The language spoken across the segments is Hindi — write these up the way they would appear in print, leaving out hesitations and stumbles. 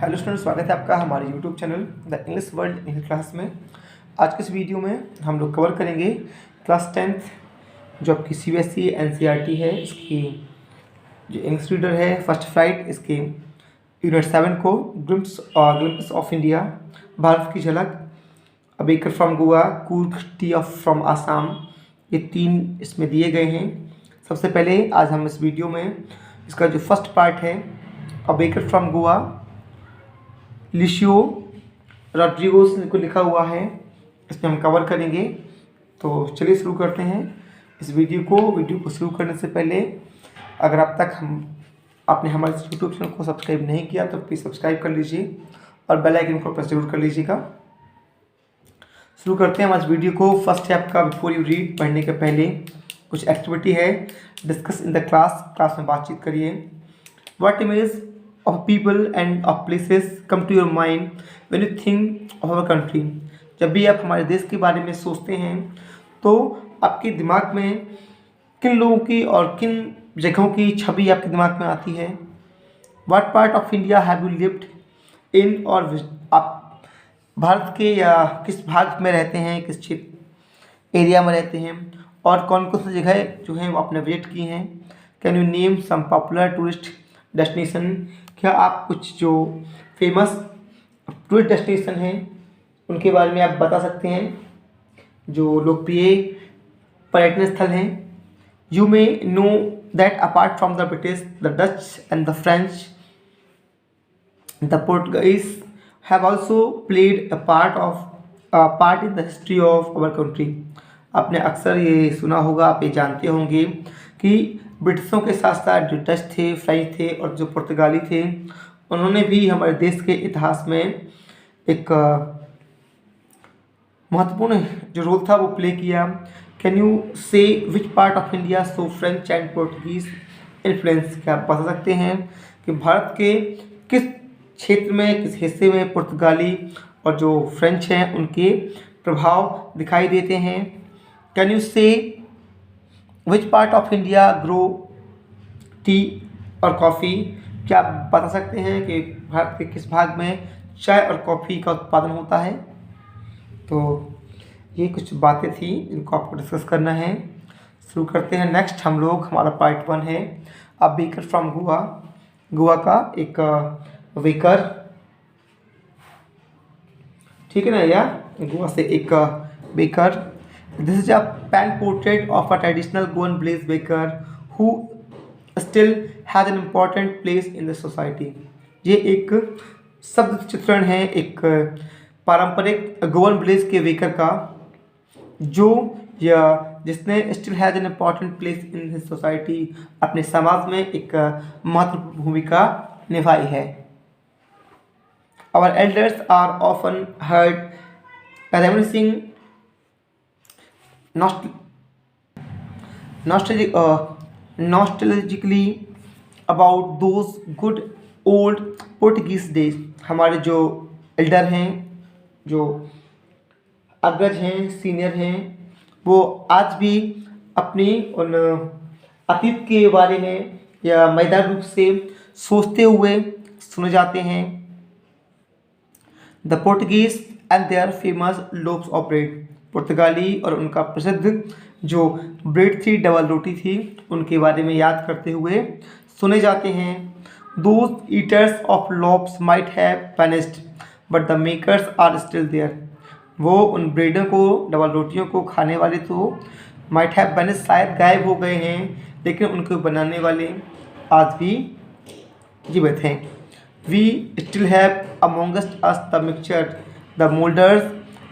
हेलो स्टूडेंट, स्वागत है आपका हमारे YouTube channel the English world English class में। आज के इस वीडियो में हम लोग कवर करेंगे क्लास 10th जो आपकी CBSE NCERT है, इसकी जो इंग्लिश रीडर है फर्स्ट फ्लाइट, इसके यूनिट 7 को ग्लिम्प्स ऑफ इंडिया, भारत की झलक, a baker from Goa, Coorg T of from Assam, ये 3 इसमें दिए गए हैं। सबसे पहले आज हम इस वीडियो में इसका जो फर्स्ट पार्ट है अ बेकर फ्रॉम गोवा, लिशियो रॉड्रिगोस को लिखा हुआ है, इसमें हम कवर करेंगे। तो चलिए शुरू करते हैं इस वीडियो को शुरू करने से पहले अगर अब तक आपने हमारे यूट्यूब चैनल को सब्सक्राइब नहीं किया तो प्लीज़ सब्सक्राइब कर लीजिए और बेल आइकन को प्रेस जरूर कर लीजिएगा। शुरू करते हैं आज वीडियो को। फर्स्ट है आपका बिफोर यू रीड, पढ़ने के पहले कुछ एक्टिविटी है। डिस्कस इन द क्लास में बातचीत करिए। What image of people and of places come to your mind when you think of our country। जब भी आप हमारे देश के बारे में सोचते हैं तो आपके दिमाग में किन लोगों की और किन जगहों की छवि आपके दिमाग में आती है। What part of India have you lived in, और आप भारत के या किस भाग में रहते हैं, किस क्षेत्र एरिया में रहते हैं, और कौन कौन सी जगह जो हैं वो आपने विजिट की हैं। Can you name some popular tourist destination, क्या आप कुछ जो फेमस टूरिस्ट डेस्टिनेशन हैं उनके बारे में आप बता सकते हैं जो लोकप्रिय पर्यटन स्थल हैं। You may know that apart from the British, the Dutch and the French, the Portuguese have also played a part in the history of our country. आपने अक्सर ये सुना होगा, आप ये जानते होंगे कि ब्रिटिशों के साथ साथ जो डच थे, फ्रेंच थे और जो पुर्तगाली थे, उन्होंने भी हमारे देश के इतिहास में एक महत्वपूर्ण जो रोल था वो प्ले किया। कैन यू से which part of India so French and Portuguese influence, क्या आप बता सकते हैं कि भारत के किस क्षेत्र में, किस हिस्से में पुर्तगाली और जो फ्रेंच हैं उनके प्रभाव दिखाई देते हैं। कैन यू से which part of India grow T और कॉफ़ी, क्या आप बता सकते हैं कि भारत के किस भाग में चाय और कॉफ़ी का उत्पादन होता है। तो ये कुछ बातें थी जिनको आपको डिस्कस करना है। शुरू करते हैं। नेक्स्ट हम लोग, हमारा पार्ट 1 है a baker from Goa. Goa का एक बेकर, ठीक है ना, या गोवा से एक baker. This is a pen portrait of a traditional Goan blaze baker who still has an important place in the society। ये एक शब्द चित्रण है एक पारंपरिक गोवन ब्लेज के बेकर का, जो या जिसने still has an important place in his society, अपने समाज में एक महत्वपूर्ण भूमिका निभाई है। Our elders are often heard reminiscing nostalgically about those good old Portuguese days। हमारे जो एल्डर हैं, जो अग्रज हैं, सीनियर हैं, वो आज भी अपनी उन अतीत के बारे में या मजेदार रूप से सोचते हुए सुने जाते हैं। The Portuguese and their famous loaves of bread, पुर्तगाली और उनका प्रसिद्ध जो ब्रेड थी, डबल रोटी थी, उनके बारे में याद करते हुए सुने जाते हैं। Those eaters of loaves might have vanished but the makers are still there. वो उन ब्रेडों को, डबल रोटियों को खाने वाले तो माइट हैव वैनिस्ड, शायद गायब हो गए हैं, लेकिन उनको बनाने वाले आज भी जीवित हैं। We still have amongst us the mixture, the moulders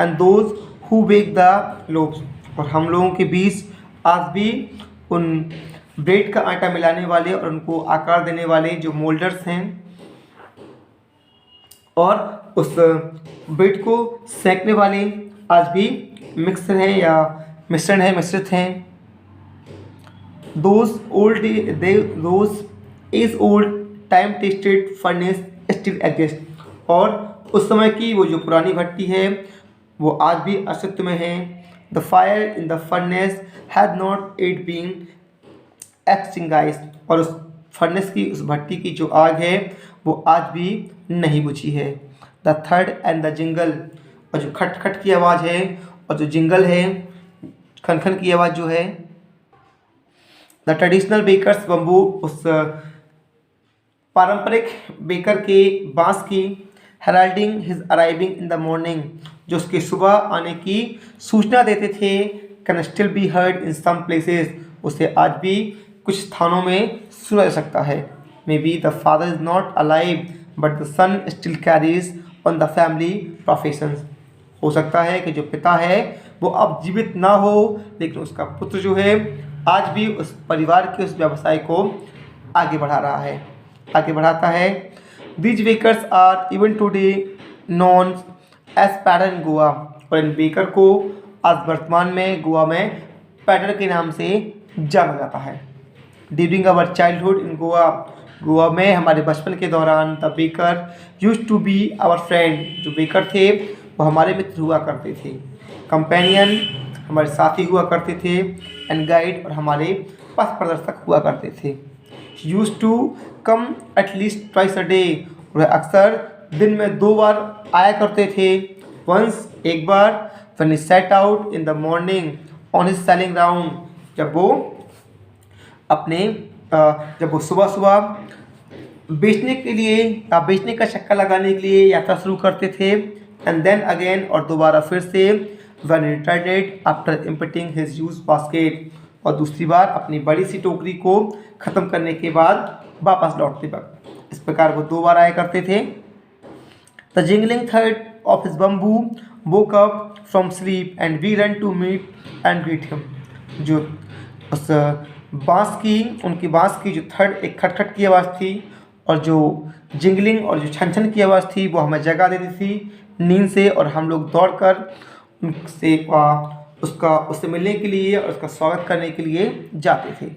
and those who bake the loaves. और हम लोगों के बीच आज भी उन ब्रेड का आटा मिलाने वाले और उनको आकार देने वाले जो मोल्डर्स हैं और उस ब्रेड को सेंकने वाले आज भी मिक्सर हैं या मिश्रण है, मिश्रित हैं। Those age old time tested furnace still exist. और उस समय की वो जो पुरानी भट्टी है वो आज भी अस्तित्व में है। The fire in the furnace had not it been extinguished, और उस फर्नेस की, उस भट्टी की जो आग है वो आज भी नहीं बुझी है। The third and the jingle, और जो खट खट की आवाज़ है और जो जिंगल है, खन खन की आवाज़ जो है, द ट्रेडिशनल बेकर्स बम्बू, उस पारंपरिक बेकर के बांस की, heralding his arriving in the morning, जो उसके सुबह आने की सूचना देते थे, can still be heard in some places, उसे आज भी कुछ स्थानों में सुना जा सकता है। May be the father is not alive but the son still carries on the family professions, हो सकता है कि जो पिता है वो अब जीवित ना हो, लेकिन उसका पुत्र जो है आज भी उस परिवार के उस व्यवसाय को आगे बढ़ा रहा है, आगे बढ़ाता है। These bakers are even today known as pader in Goa, और इन बेकर को आज वर्तमान में गोवा में पैडर के नाम से जाना जाता है। During our childhood in Goa, Goa में हमारे बचपन के दौरान the baker used to be our friend, जो बेकर थे वो हमारे मित्र हुआ करते थे। कंपेनियन, हमारे साथी हुआ करते थे। एंड गाइड, और हमारे पथ प्रदर्शक हुआ करते थे। Used to come at least twice a day, वह अक्सर दिन में 2 बार आया करते थे। वंस, एक बार, when he set out in the morning on his selling round, जब वो सुबह सुबह बेचने के लिए बेचने का चक्कर लगाने के लिए यात्रा शुरू करते थे। एंड देन अगेन, और दोबारा फिर से, when he retired after emptying his used basket, और दूसरी बार अपनी बड़ी सी टोकरी को ख़त्म करने के बाद वापस लौटते वक्त। इस प्रकार वो 2 बार आया करते थे। द जिंगलिंग थर्ड of his bamboo woke up from sleep and we run to meet and greet him, जो उस उनकी बांस की जो थर्ड एक खटखट की आवाज़ थी, और जो जिंगलिंग और जो छन छन की आवाज़ थी वो हमें जगा देती थी नींद से, और हम लोग दौड़कर उससे मिलने के लिए और उसका स्वागत करने के लिए जाते थे।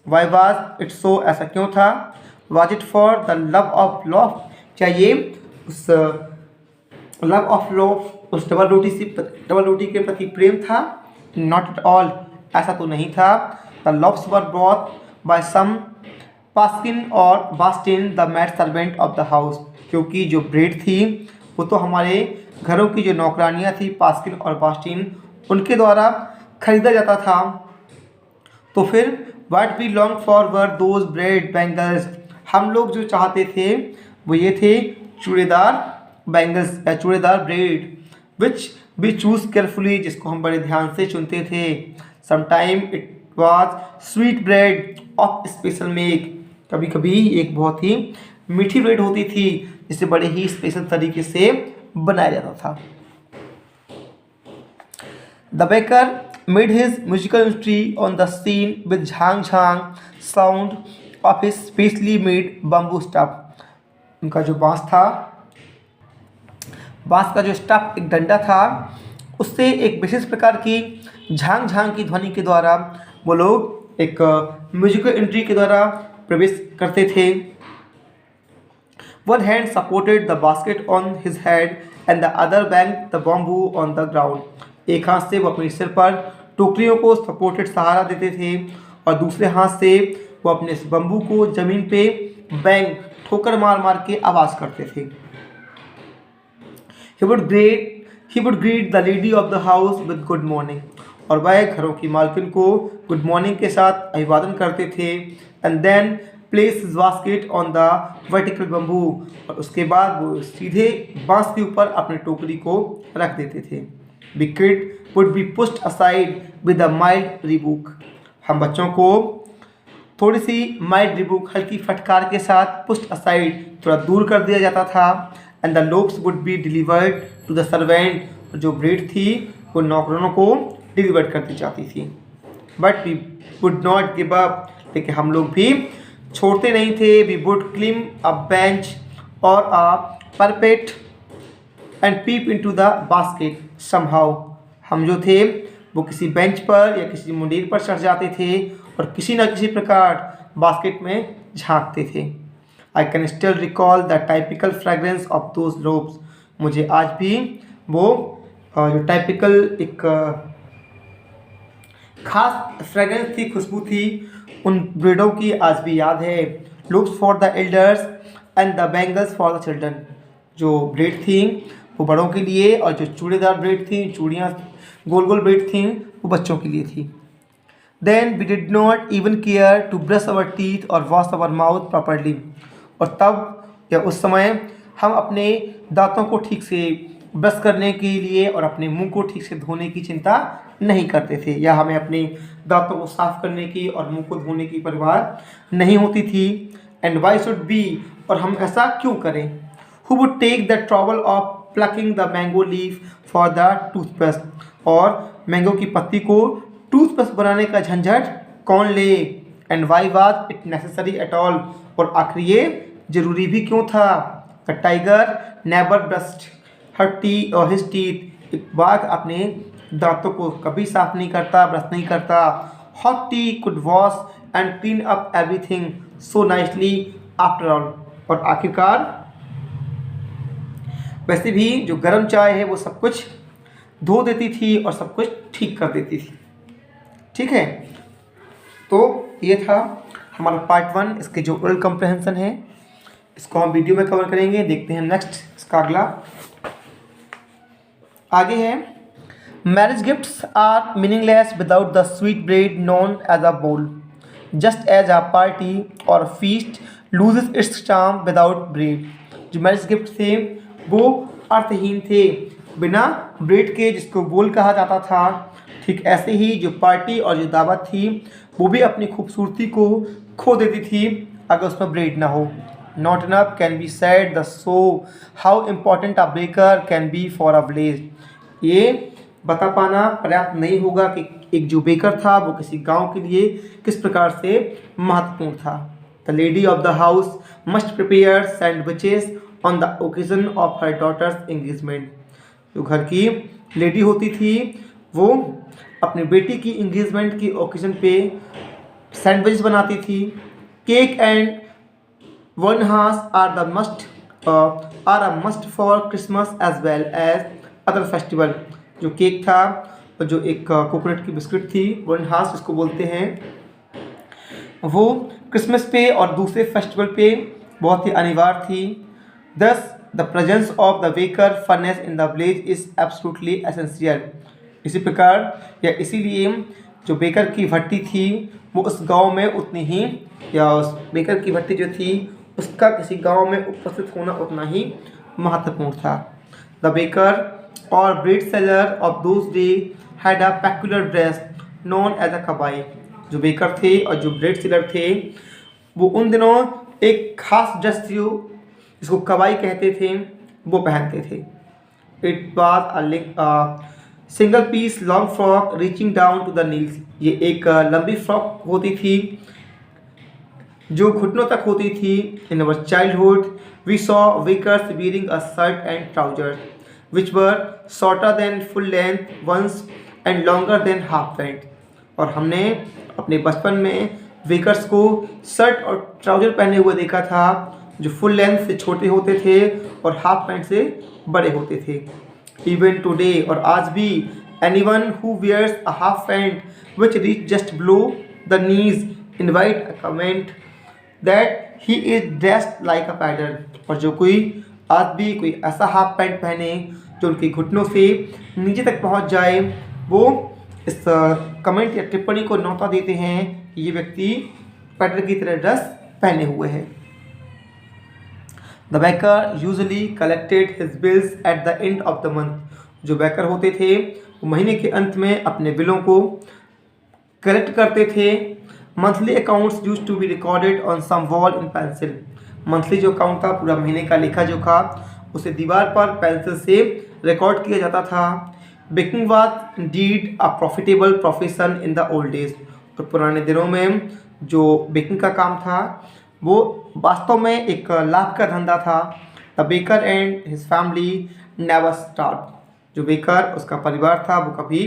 वाई वाज इट सो, ऐसा क्यों था? Was it for the love of loaf, क्या ये उस लव ऑफ लॉफ, उस डबल रोटी के प्रति प्रेम था? नॉट एट ऑल, ऐसा तो नहीं था। The loaves were brought by some पास्किन और बास्टिन the maid servant of the house, क्योंकि जो ब्रेड थी वो तो हमारे घरों की जो नौकरानियाँ थी पास्किन और बास्टिन, उनके द्वारा खरीदा जाता था। तो फिर what we long for were those bread bangles, हम लोग जो चाहते थे वो ये थे चूड़ेदार बैंगल्स या चूड़ेदार bread, which we choose carefully, जिसको हम बड़े ध्यान से चुनते थे। Sometime it was sweet bread of special make, कभी कभी एक बहुत ही मीठी ब्रेड होती थी जिसे बड़े ही स्पेशल तरीके से बनाया जाता था। The baker made his musical entry on the scene with झांग झांग sound of his specially made bamboo stuff. उनका जो बांस का जो स्टफ एक डंडा था, उससे एक विशेष प्रकार की झांग झांग की ध्वनि के द्वारा वो लोग एक म्यूजिकल एंट्री के द्वारा प्रवेश करते थे। One hand supported the basket on his head and the other banged the bamboo on the ground. एक हाथ से वो अपने सिर पर टोकरियों को सपोर्टेड सहारा देते थे, और दूसरे हाथ से वो अपने इस बम्बू को जमीन पे बैंग ठोकर मार मार के आवाज़ करते थे। He would greet the lady of the house with good morning, और वह घरों की मालकिन को गुड मॉर्निंग के साथ अभिवादन करते थे। And then place his basket on the vertical bamboo, और उसके बाद वो सीधे बांस के ऊपर अपनी टोकरी को रख देते थे। The kid would be pushed aside with a mild rebuke, हम बच्चों को थोड़ी सी माइल्ड रिबुक, हल्की फटकार के साथ पुस्ट असाइड, थोड़ा दूर कर दिया जाता था। And the loaves would be delivered to the servant, जो ब्रेड थी वो नौकरों को डिलीवर कर दी जाती थी। But we would not give up, लेकिन हम लोग भी छोड़ते नहीं थे। We would climb a bench और a parapet and peep into the basket somehow, हम जो थे वो किसी बेंच पर या किसी मुंडेर पर चढ़ जाते थे और किसी न किसी प्रकार बास्केट में झांकते थे। I can still recall the typical fragrance of those ropes, मुझे आज भी वो जो टाइपिकल एक खास फ्रेगरेंस थी, खुशबू थी उन ब्रेडों की, आज भी याद है। Looks for the elders and the bangles for the children. जो ब्रेड थी वो बड़ों के लिए और जो चूड़ीदार ब्रेड थी, चूड़ियाँ गोल गोल ब्रेड थी, वो बच्चों के लिए थी। Then we did not even care to brush our teeth और वॉश अवर माउथ प्रॉपरली। और तब या उस समय हम अपने दांतों को ठीक से ब्रश करने के लिए और अपने मुंह को ठीक से धोने की चिंता नहीं करते थे, या हमें अपने दांतों को साफ करने की और मुंह को धोने की परवाह नहीं होती थी। एंड वाई शुड बी, और हम ऐसा क्यों करें। Who would take the trouble of plucking the mango leaf for the toothpaste, और मैंगो की पत्ती को टूथपेस्ट बनाने का झंझट कौन ले। And why was it necessary at all, और आखिर ये जरूरी भी क्यों था। The tiger never brushed his teeth, एक बाघ अपने दांतों को कभी साफ नहीं करता, ब्रश नहीं करता। Hot T could wash and clean up everything so nicely after all, और आखिरकार वैसे भी जो गर्म चाय है वो सब कुछ धो देती थी और सब कुछ ठीक कर देती थी। ठीक है, तो ये था हमारा पार्ट 1। इसके जो ओरल कॉम्प्रहेंशन है इसको हम वीडियो में कवर करेंगे। देखते हैं नेक्स्ट इसका अगला। आगे है, marriage gifts are meaningless without the sweet bread known as a bol, just as a party और feast loses its charm without bread. जो मैरिज गिफ्ट थे वो अर्थहीन थे बिना ब्रेड के, जिसको बोल कहा जाता था। ठीक ऐसे ही जो पार्टी और जो दावत थी वो भी अपनी खूबसूरती को खो देती थी अगर उसमें ब्रेड ना हो। Not enough can be said the so how important a baker can be for a village. ये बता पाना पर्याप्त नहीं होगा कि एक जो बेकर था वो किसी गांव के लिए किस प्रकार से महत्वपूर्ण था। The lady of the house must prepare sandwiches on the occasion of her daughter's engagement. जो घर की लेडी होती थी वो अपनी बेटी की इंगेजमेंट की ओकेजन पे सैंडविच बनाती थी। Cake and one horse are a must for Christmas as well as other festival. जो केक था और जो एक कोकोनट की बिस्किट थी वन हार्स इसको बोलते हैं, वो क्रिसमस पे और दूसरे फेस्टिवल पे बहुत ही अनिवार्य थी। दस the presence of the baker furnace in the village is absolutely essential. इसी प्रकार या इसीलिए जो बेकर की भट्टी थी वो उस गांव में उतनी ही, या उस बेकर की भट्टी जो थी उसका किसी गांव में उपस्थित होना उतना ही महत्वपूर्ण था। द बेकर और bread seller of those days had a peculiar dress known as a kabai. जो बेकर थे और जो ब्रेड सेलर थे वो उन दिनों एक खास ड्रेस थी जिसको कबाई कहते थे, वो पहनते थे। It was a single piece long frock reaching down to the knees. ये एक लंबी फ्रॉक होती थी जो घुटनों तक होती थी। In our childhood we saw bakers wearing a shirt and trousers which were shorter than full length ones and longer than half pant। और हमने अपने बचपन में बेकर्स को शर्ट और ट्राउजर पहने हुए देखा था जो फुल लेंथ से छोटे होते थे और हाफ पैंट से बड़े होते थे। इवन टुडे, और आज भी, anyone who wears a half pant which reach just below the knees invite a comment that he is dressed like a paddler। और जो कोई आज भी कोई ऐसा हाफ पैंट पहने जो उनके घुटनों से नीचे तक पहुंच जाए, वो इस कमेंट या टिप्पणी को न्योता देते हैं कि ये व्यक्ति पैडलर की तरह ड्रेस पहने हुए है। The baker usually collected his bills at the end of the month. जो बेकर होते थे वो महीने के अंत में अपने बिलों को कलेक्ट करते थे। Monthly accounts used to be recorded on some wall in pencil. Monthly जो अकाउंट था, पूरा महीने का लेखा जोखा, उसे दीवार पर पेंसिल से रिकॉर्ड किया जाता था। Baking was indeed a profitable profession in the old days. तो पुराने दिनों में जो बेकिंग का काम था वो वास्तव में एक लाभ का धंधा था। The baker and his family never starve. जो बेकर उसका परिवार था वो कभी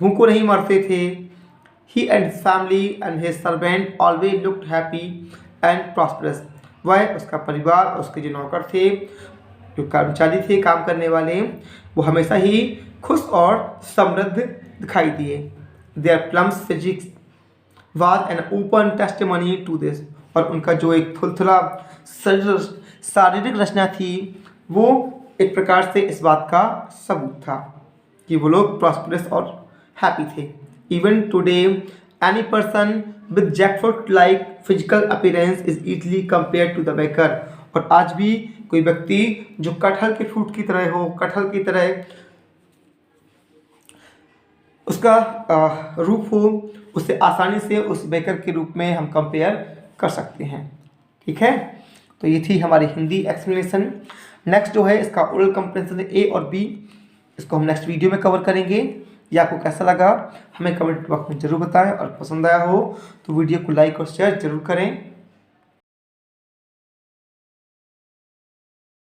भूखों नहीं मरते थे। He and his family and his servant always looked happy and prosperous. वह, उसका परिवार, उसके जो नौकर थे, जो कर्मचारी थे, काम करने वाले, वो हमेशा ही खुश और समृद्ध दिखाई दिए। Their plump physique was an open testimony to this. और उनका जो एक थुलथुला शारीरिक रचना थी वो एक प्रकार से इस बात का सबूत था कि वो लोग प्रॉस्परस और हैप्पी थे। Even today any person with jackfruit like physical appearance is easily compare to the baker. और आज भी कोई व्यक्ति जो कटहल के फ्रूट की तरह हो, कटहल की तरह उसका रूप हो, उसे आसानी से उस बेकर के रूप में हम कंपेयर कर सकते हैं। ठीक है, तो ये थी हमारी हिंदी एक्सप्लेनेशन। नेक्स्ट जो है इसका ओरल कंप्रेंशन ए और बी, इसको हम नेक्स्ट वीडियो में कवर करेंगे। ये आपको कैसा लगा हमें कमेंट बॉक्स में ज़रूर बताएं, और पसंद आया हो तो वीडियो को लाइक और शेयर ज़रूर करें।